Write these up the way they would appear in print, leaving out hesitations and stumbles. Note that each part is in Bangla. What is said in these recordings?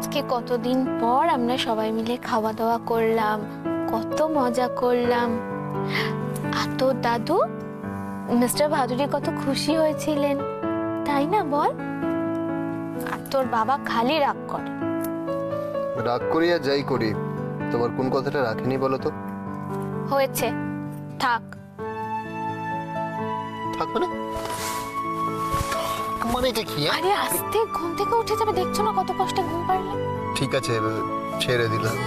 আজকে কতদিন পর আমরা সবাই মিলে খাওয়া দাওয়া করলাম, কত মজা করলাম। আর তোর দাদু মিস্টার ভাদুড়ি কত খুশি হয়েছিলেন, তাই না বল? আর তোর বাবা খালি রাগ করে। রাগ করি আর যাই করি, তোমার কোন কথাটা রাখিনি বলো তো? হয়েছে, থাক। থাক মানে? মানে এটা কি? আরে আস্তে, ঘুম থেকে উঠে যাবে, দেখছো না কত কষ্টে ঘুম পাড়লে। ঠিক আছে, ছেড়ে দিলাম।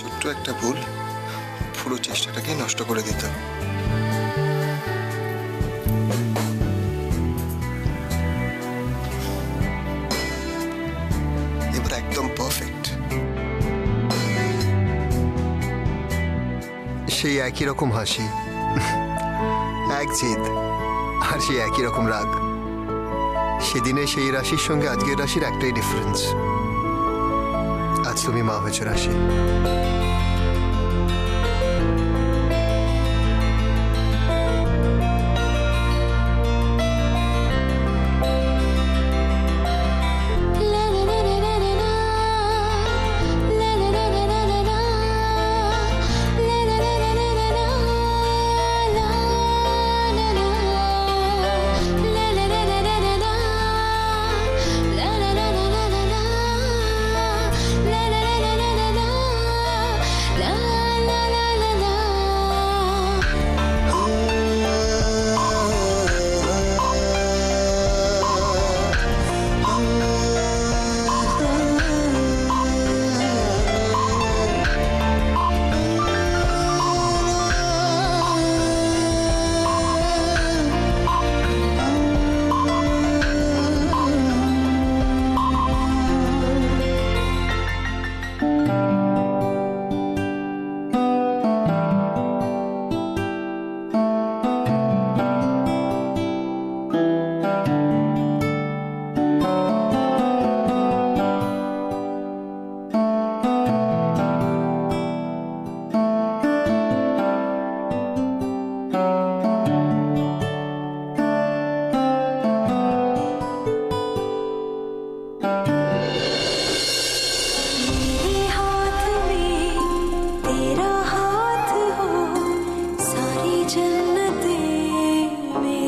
ছোট্ট একটা ভুল পুরো চেষ্টাটাকে নষ্ট করে দিত। এবার একদম পারফেক্ট। সেই একই রকম হাসি, এক জেদ, আর সেই একই রকম রাগ। সেদিনে সেই রাশির সঙ্গে আজকের রাশির একটাই ডিফারেন্স, আজ তুমি মা হয়েছো রাশি।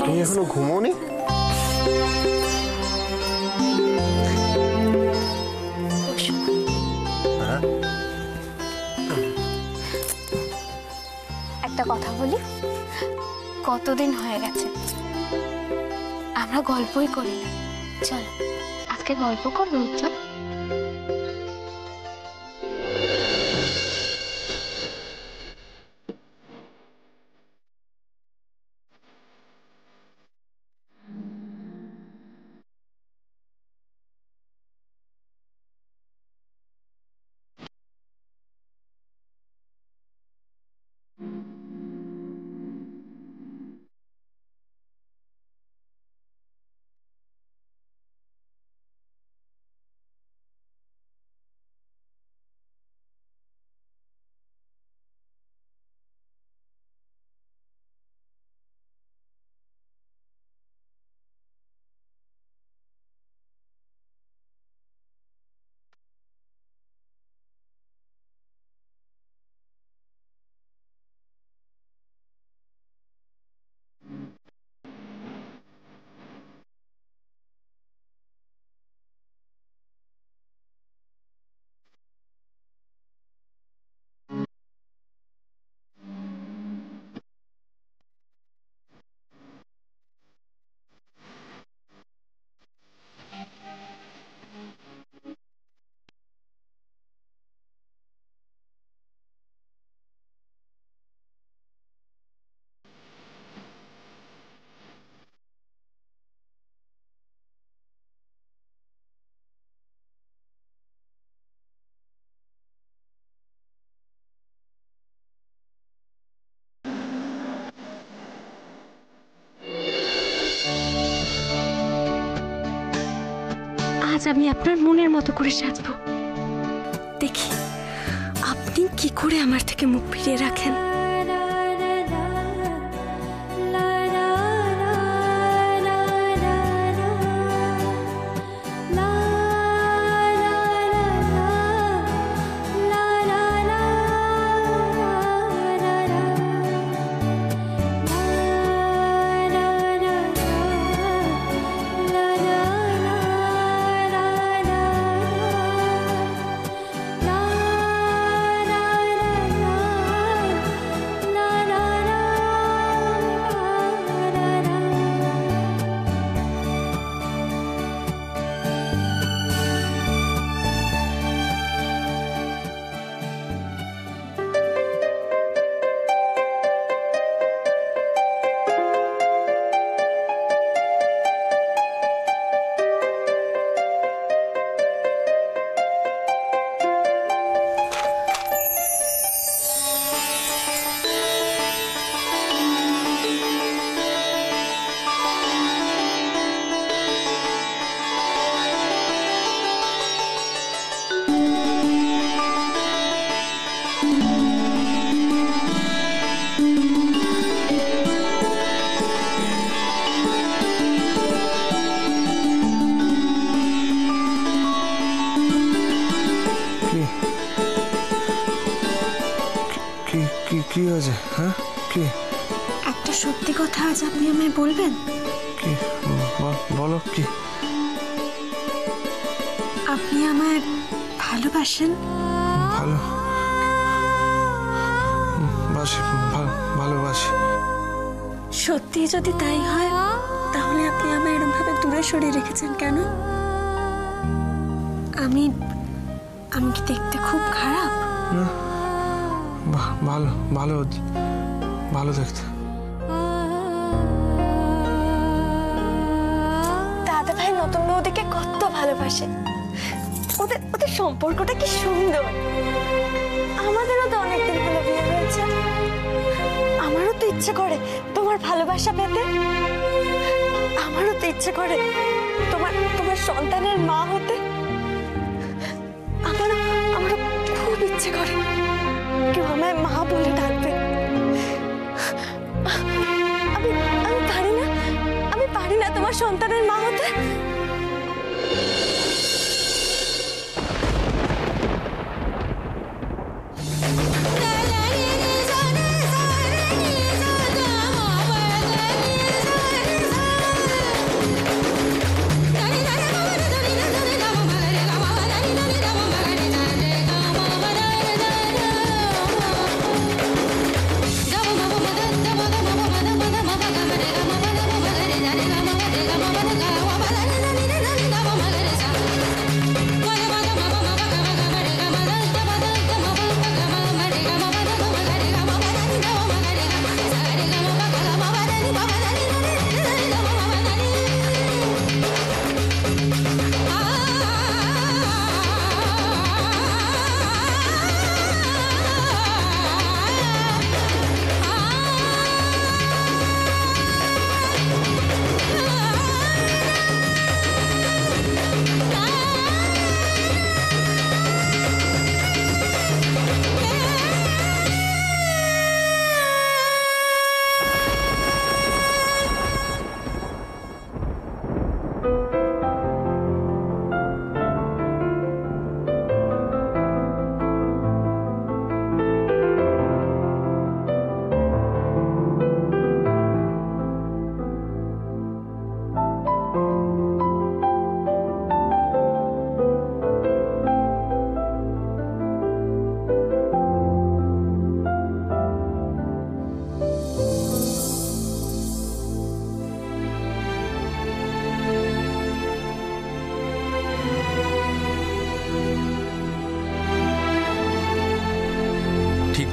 তুমি এখনো ঘুমোনি? একটা কথা বলি, কতদিন হয়ে গেছে আমরা গল্পই করি না। চল আজকে গল্প করবো। চল। আজ আমি আপনার মনের মতো করে সাজবো। দেখি আপনি কি করে আমার থেকে মুখ ফিরিয়ে রাখেন। কি হয়েছে? হ্যাঁ, কি? একটা সত্যি কথা আজ আপনি আমায় বলবেন? কি? বলো কি? আপনি আমায় ভালোবাসেন? ভালোবাসি। সত্যি যদি তাই হয় তাহলে আপনি আমায় এরকম ভাবে দূরে সরিয়ে রেখেছেন কেন? আমি কি দেখতে খুব খারাপ? না, ভালো দেখতে। দাদা ভাই নতুন বউদিকে কত ভালোবাসে। ওদের সম্পর্কটা কি সুন্দর। আমাদেরও তো অনেকদিন হলো বিয়ে হয়েছে। আমারও তো ইচ্ছে করে তোমার ভালোবাসা পেতে। আমারও তো ইচ্ছে করে তোমার সন্তানের মা হতে। আমারও খুব ইচ্ছে করে কেউ আমায় মা বলে ডাকবে। আমি পারি না তোমার সন্তানের মা হতে।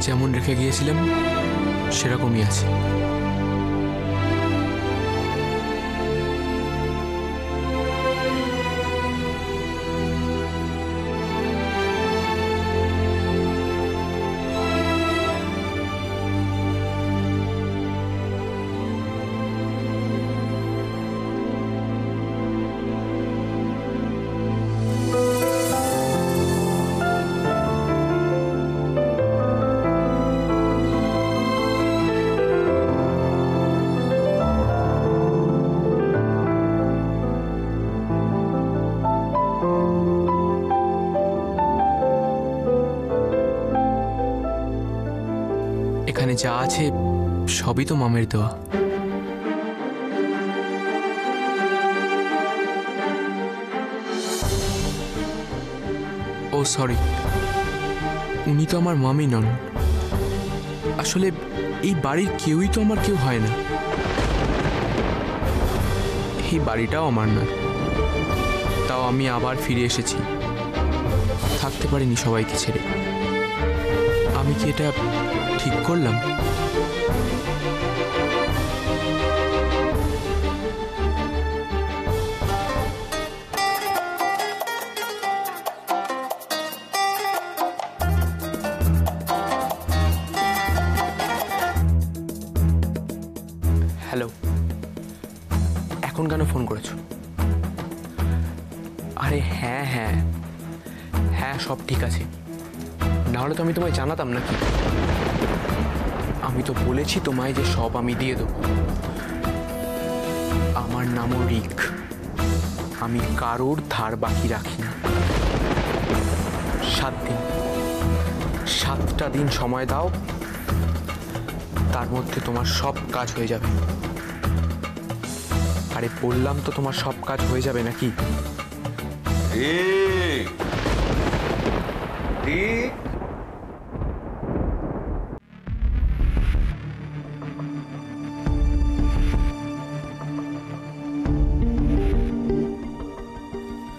যেমন রেখে গিয়েছিলাম সেরকমই আছে। এখানে যা আছে সবই তো মামের দেওয়া। ও সরি, উনি তো আমার মামি নন। আসলে এই বাড়ির কেউই তো আমার কেউ হয় না। এই বাড়িটাও আমার নয়, তাও আমি আবার ফিরে এসেছি। থাকতে পারিনি সবাইকে ছেড়ে। আমি কি এটা ঠিক করলাম? হ্যালো, এখন কেন ফোন করেছো? আরে হ্যাঁ হ্যাঁ হ্যাঁ, সব ঠিক আছে। নাহলে তো আমি তোমায় জানাতাম নাকি। আমি তো বলেছি তোমায় যে সব আমি দিয়ে দেবো। আমার নামও রিক। আমি কারোর ধার বাকি রাখি না। 7 দিন, 7টা দিন সময় দাও, তার মধ্যে তোমার সব কাজ হয়ে যাবে। আরে বললাম তো তোমার সব কাজ হয়ে যাবে নাকি।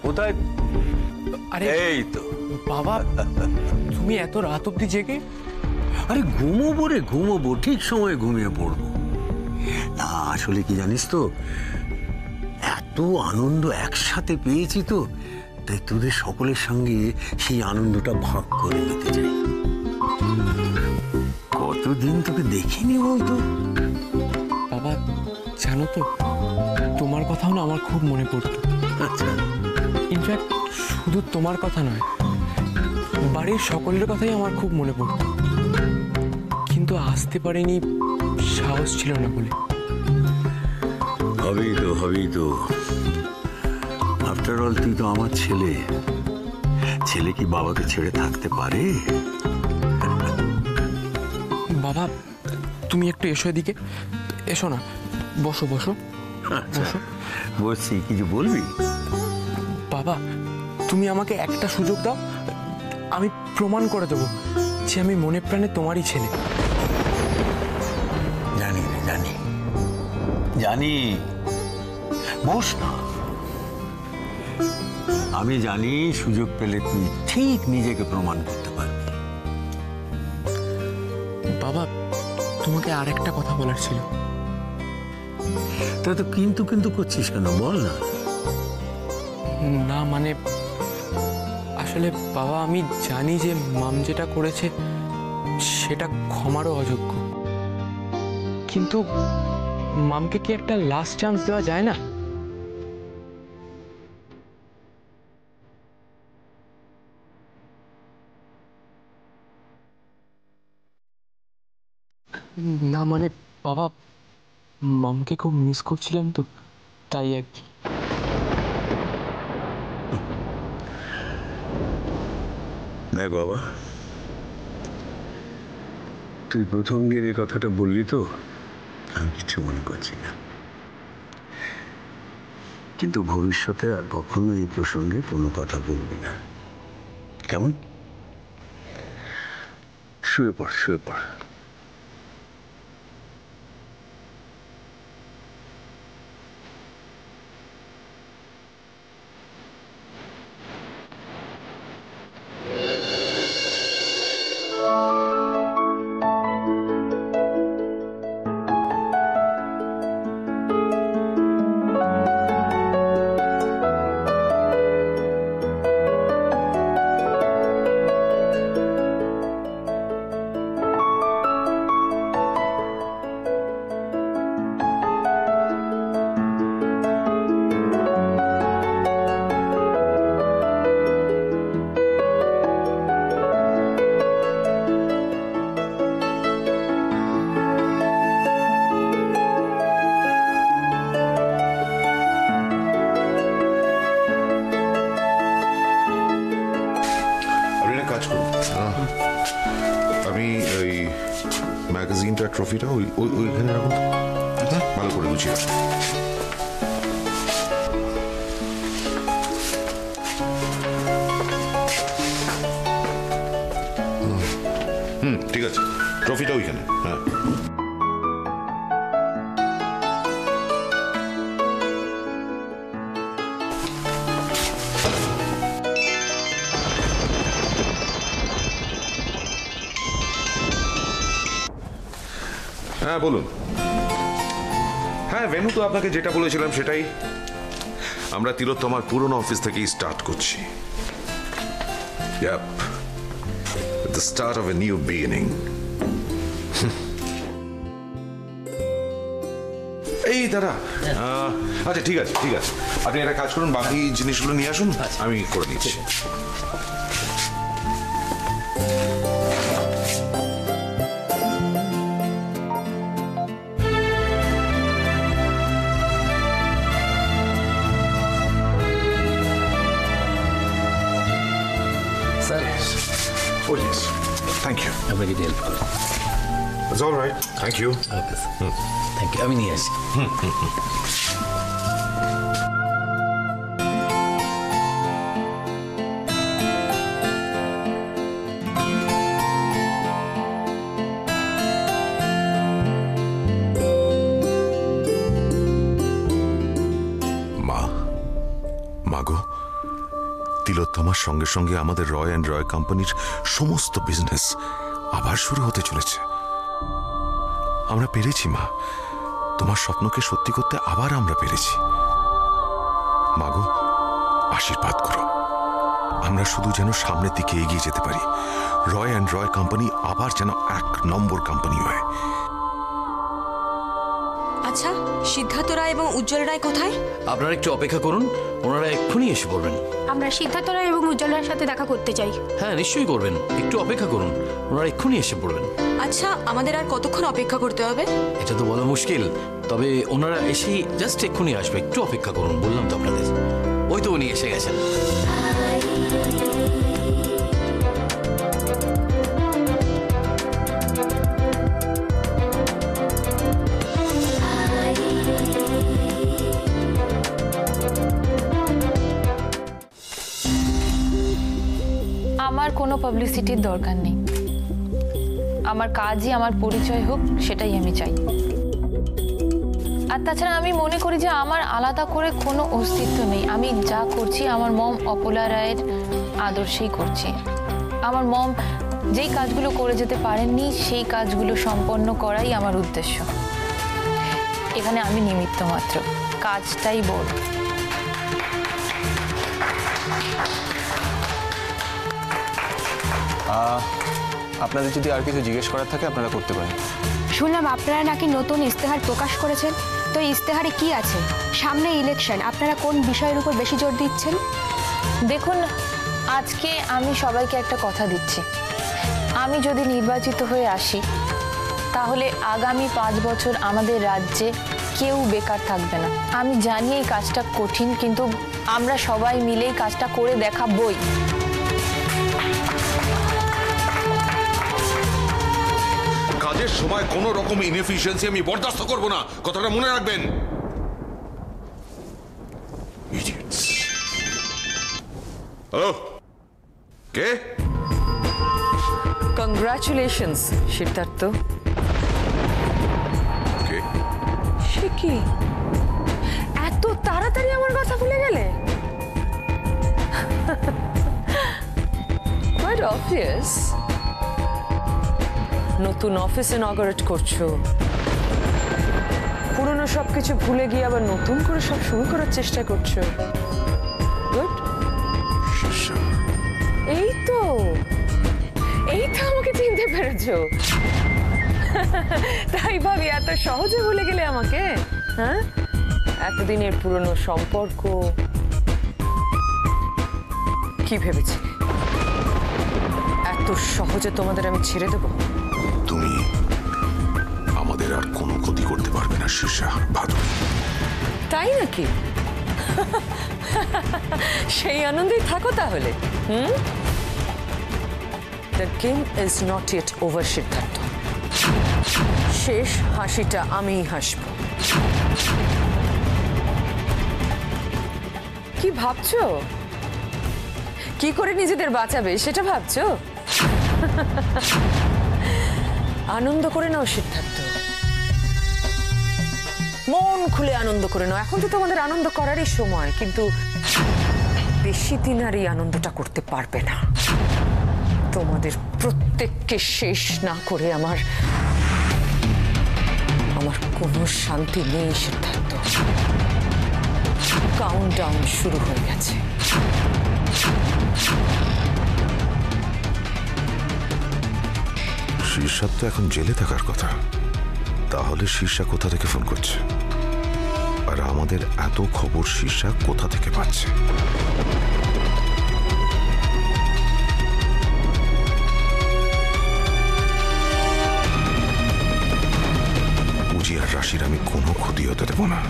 কোথায়? আরে এই তো। বাবা, তুমি এত রাত অব্দি জেগে? আরে ঘুমোবো রে, ঘুমোবো, ঠিক সময়ে ঘুমিয়ে পড়বো। না আসলে কি জানিস তো, এত আনন্দ একসাথে পেয়েছি তো, তাই তোদের সকলের সঙ্গে সেই আনন্দটা ভাগ করে নিতে চাই। কতদিন তোকে দেখিনি বলতো। বাবা জানো তো, তোমার কথাও না আমার খুব মনে পড়তো। আচ্ছা, ইনফ্যাক্ট শুধু তোমার কথা নয়, বাড়ির সকলের কথাই আমার খুব মনে পড়তো, কিন্তু আসতে পারিনি, সাহস ছিল না বলে। হবেই তো। আফটার অল তুই তো আমার ছেলে। ছেলে কি বাবাকে ছেড়ে থাকতে পারে? বাবা তুমি একটু এসো এদিকে, এসো না, বসো বসো আচ্ছা, বসো। বলছি, কিছু বলবি? বাবা তুমি আমাকে একটা সুযোগ দাও, আমি প্রমাণ করে দেবো যে আমি মনে প্রাণে তোমারই ছেলে। জানি রে, জানি। বস না। আমি জানি সুযোগ পেলে তুই ঠিক নিজেকে প্রমাণ করতে পারবি। বাবা তোমাকে আর একটা কথা বলার ছিল। তা তো কিন্তু করছিস কেন, বল না। না মানে আসলে বাবা, আমি জানি যে মাম যেটা করেছে সেটা ক্ষমারও অযোগ্য, কিন্তু মামকে কি একটা লাস্ট চান্স দেওয়া যায় না? না মানে বাবা, মামকে খুব মিস করছিলাম তো, তাই আর কি। দেখ বাবা, তুই প্রথম দিন এই কথাটা বললি তো, আমি কিছু মনে করছি না, কিন্তু ভবিষ্যতে আর কখনো এই প্রসঙ্গে কোনো কথা বলবি না, কেমন? শুয়ে পড়। ম্যাগাজিনটা ট্রফিটা ওইখানে রাখুন তো। ভালো করে গুছিয়ে ঠিক আছে, ট্রফিটা ওইখানে। হ্যাঁ হ্যাঁ বলুন। হ্যাঁ ভেনু তো আপনাকে যেটা বলেছিলাম সেটাই, আমরা তিলোত্তমার পুরনো অফিস থেকেই স্টার্ট করছি। Yep. The start of a new beginning. এই দাদা, আচ্ছা ঠিক আছে ঠিক আছে, আপনি একটা কাজ করুন, বাকি জিনিসগুলো নিয়ে আসুন, আমি করে দিচ্ছি। স্যার, Oh yes, thank you. আপনাকে হেল্প করি। It's all right. Thank you. Okay sir, thank you. আমি নিয়ে আসি। মাগো, তিলোত্তমার সঙ্গে সঙ্গে আমাদের রয় অ্যান্ড রয় কোম্পানির সমস্ত বিজনেস আবার শুরু হতে চলেছে। আমরা পেরেছি মা, তোমার স্বপ্নকে সত্যি করতে আবার আমরা পেরেছি। মাগো, আশীর্বাদ করো, আমরা শুধু যেন সামনের দিকে এগিয়ে যেতে পারি। রয় অ্যান্ড রয় কোম্পানি আবার যেন 1 নম্বর কোম্পানি হয়। আচ্ছা, সিদ্ধার্থ রায় এবং উজ্জ্বল রায় কোথায়? আপনারা একটু অপেক্ষা করুন, ওনারা এক্ষুনি এসে পড়বেন। আমরা সিদ্ধার্থ রায় এবং উজ্জ্বল রায়ের সাথে দেখা করতে চাই। হ্যাঁ নিশ্চয়ই করবেন, একটু অপেক্ষা করুন, ওনারা এক্ষুনি এসে পড়বেন। আচ্ছা, আমাদের আর কতক্ষণ অপেক্ষা করতে হবে? এটা তো বলা মুশকিল, তবে ওনারা এসেই জাস্ট এক্ষুনি আসবে, একটু অপেক্ষা করুন, বললাম তো আপনাদের। ওই তো উনি এসে গেছেন। আমার কোনো পাবলিসিটির দরকার নেই, আমার কাজই আমার পরিচয় হোক, সেটাই আমি চাই। আর তাছাড়া আমি মনে করি যে আমার আলাদা করে কোনো অস্তিত্ব নেই। আমি যা করছি আমার মম অপলা রায়ের আদর্শেই করছি। আমার মম যেই কাজগুলো করে যেতে পারেননি সেই কাজগুলো সম্পন্ন করাই আমার উদ্দেশ্য। এখানে আমি নিমিত্ত মাত্র, কাজটাই বড়। আপনাদের যদি আর কিছু জিজ্ঞেস করার থাকে আপনারা করতে পারেন। শুনলাম আপনারা নাকি নতুন ইস্তেহার প্রকাশ করেছেন, তো ইস্তেহারে কি আছে? সামনে ইলেকশন, আপনারা কোন বিষয়ের উপর বেশি জোর দিচ্ছেন? দেখুন, আজকে আমি সবাইকে একটা কথা দিচ্ছি, আমি যদি নির্বাচিত হয়ে আসি তাহলে আগামী 5 বছর আমাদের রাজ্যে কেউ বেকার থাকবে না। আমি জানি এই কাজটা কঠিন, কিন্তু আমরা সবাই মিলে এই কাজটা করে দেখাবই। কাজের সময় কোনো রকম ইনএফিশিয়েন্সি আমি বরদাস্ত করব না, কথাটা মনে রাখবেন। হ্যালো, কে? কংগ্রাচুলেশনস সিদ্ধার্থ। কে? সে কি এত তাড়াতাড়ি আমার কথা ভুলে গেলে? কোয়াইট অবভিয়াস, নতুন অফিস ইনঅগারেট করছো, পুরনো সবকিছু ভুলে গিয়ে আবার নতুন করে সব শুরু করার চেষ্টা করছো। গুড। এই তো আমাকে চিনতে পেরেছো। তাই ভাবি এত সহজে ভুলে গেলে আমাকে? হ্যাঁ, এতদিনের পুরনো সম্পর্ক কি ভেবেছি এত সহজে তোমাদের আমি ছেড়ে দেবো? তুমি আমাদের আর কোনো ক্ষতি করতে পারবে না শীর্ষা ভাদুরী। তাই নাকি? সেই আনন্দেই থাকো তাহলে। The game is not yet over, Siddharth. শেষ হাসিটা আমিই হাসব। কি ভাবছো? কি করে নিজেদের বাঁচাবে সেটা ভাবছো? আনন্দ করে নাও সিদ্ধার্থ, মন খুলে আনন্দ করে নাও। এখন তো তোমাদের আনন্দ করারই সময়, কিন্তু বেশি দিন আর এই আনন্দটা করতে পারবে না। তোমাদের প্রত্যেককে শেষ না করে আমার কোনো শান্তি নেই সিদ্ধার্থ। কাউন্টডাউন শুরু হয়ে গেছে। শীর্ষার তো এখন জেলে থাকার কথা, তাহলে শীর্ষা কোথা থেকে ফোন করছে? আর আমাদের এত খবর শীর্ষা কোথা থেকে পাচ্ছে? পুঁজি আর রাশির আমি কোনো ক্ষতি হতে দেব না।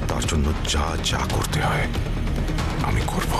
তার জন্য যা যা করতে হয় আমি করব।